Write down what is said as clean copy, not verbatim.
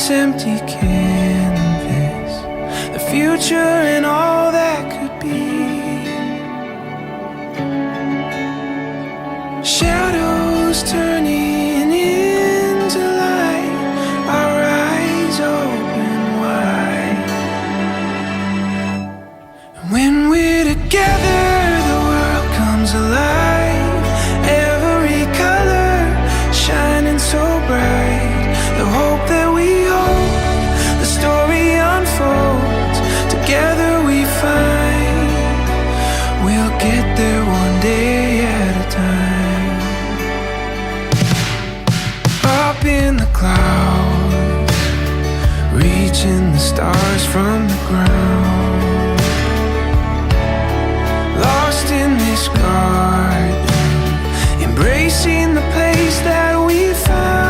this empty canvas, the future and all that could be. Shadows turning into light, our eyes open wide. And when we're together, the world comes alive. Every color shining so bright. The hope that we hold, the story unfolds. Together we find we'll get there one day at a time. Up in the clouds, reaching the stars from the ground. Lost in this garden, embracing the place that we found.